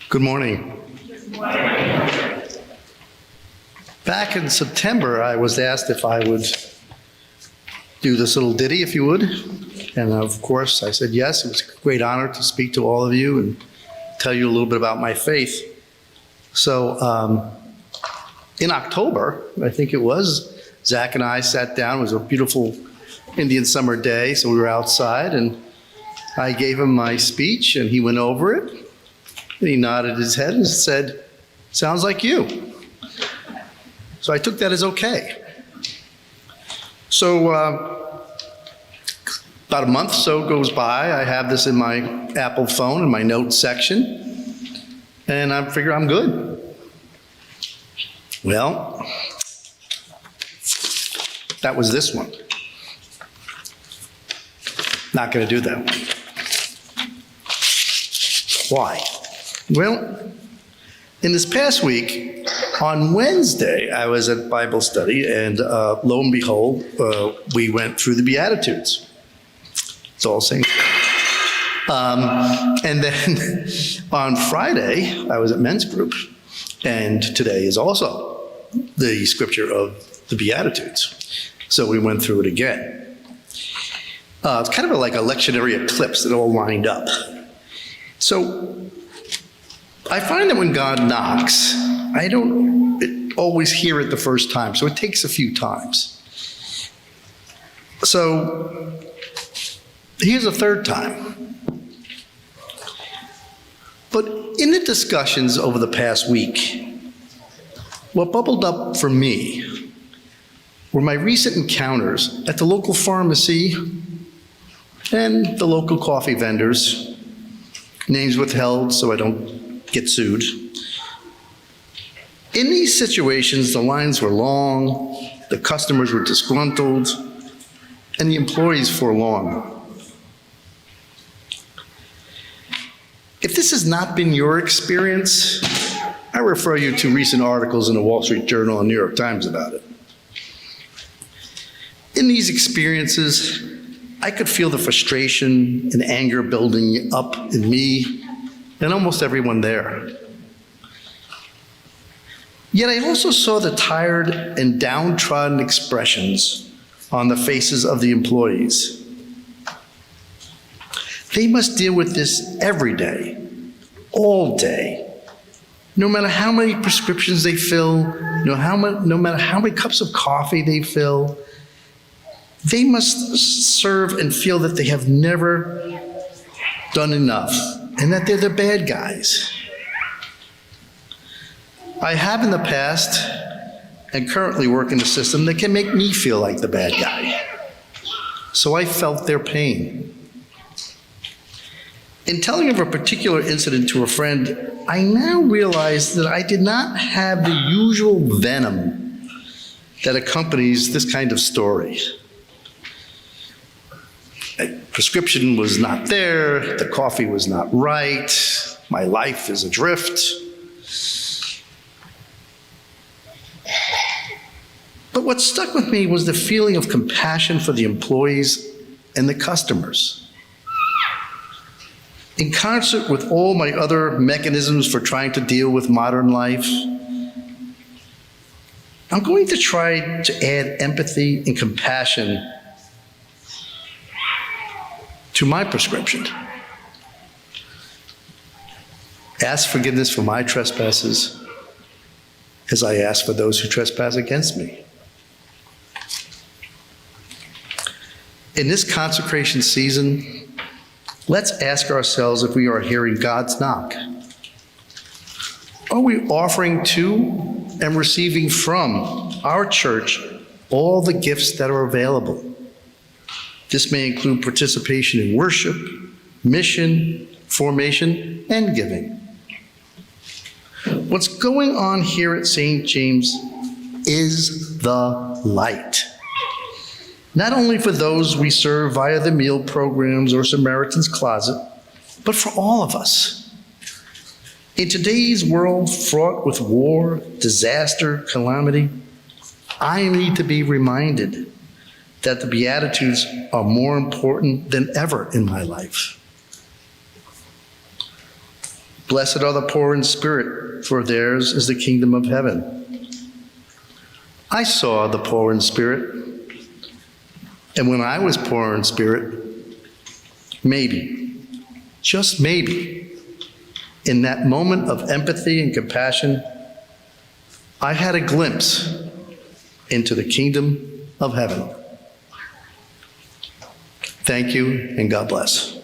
Good morning. Back in September, I was asked if I would do this little ditty, if you would. And of course, I said yes. It was a great honor to speak to all of you and tell you a little bit about my faith. So in October, I think it was, Zach and I sat down. It was a beautiful Indian summer day, so we were outside, and I gave him my speech, and he went over it. And he nodded his head and said, "Sounds like you." So I took that as okay. So about a month or so goes by. I have this in my Apple phone in my notes section, and I figure I'm good. Well, that was this one. Not going to do that one. Why? Well, in this past week, on Wednesday, I was at Bible study, and lo and behold, we went through the Beatitudes. It's all saying. And then on Friday, I was at men's group, and today is also the scripture of the Beatitudes. So we went through it again. It's kind of like a lectionary eclipse that all lined up. So I find that when God knocks, I don't always hear it the first time, so it takes a few times. So here's a third time. But in the discussions over the past week, what bubbled up for me were my recent encounters at the local pharmacy and the local coffee vendors, names withheld so I don't get sued. In these situations, the lines were long, the customers were disgruntled, and the employees forlorn. If this has not been your experience, I refer you to recent articles in the Wall Street Journal and New York Times about it. In these experiences, I could feel the frustration and anger building up in me and almost everyone there. Yet I also saw the tired and downtrodden expressions on the faces of the employees. They must deal with this every day, all day. No matter how many prescriptions they fill, no matter how many cups of coffee they fill, they must serve and feel that they have never done enough and that they're the bad guys. I have in the past and currently work in a system that can make me feel like the bad guy. So I felt their pain. In telling of a particular incident to a friend, I now realize that I did not have the usual venom that accompanies this kind of story. A prescription was not there, the coffee was not right, my life is adrift. But what stuck with me was the feeling of compassion for the employees and the customers. In concert with all my other mechanisms for trying to deal with modern life, I'm going to try to add empathy and compassion to my prescription. Ask forgiveness for my trespasses as I ask for those who trespass against me. In this consecration season, let's ask ourselves if we are hearing God's knock. Are we offering to and receiving from our church all the gifts that are available? This may include participation in worship, mission, formation, and giving. What's going on here at St. James is the light. Not only for those we serve via the meal programs or Samaritan's Closet, but for all of us. In today's world fraught with war, disaster, calamity, I need to be reminded that the Beatitudes are more important than ever in my life. Blessed are the poor in spirit, for theirs is the kingdom of heaven. I saw the poor in spirit, and when I was poor in spirit, maybe, just maybe, in that moment of empathy and compassion, I had a glimpse into the kingdom of heaven. Thank you, and God bless.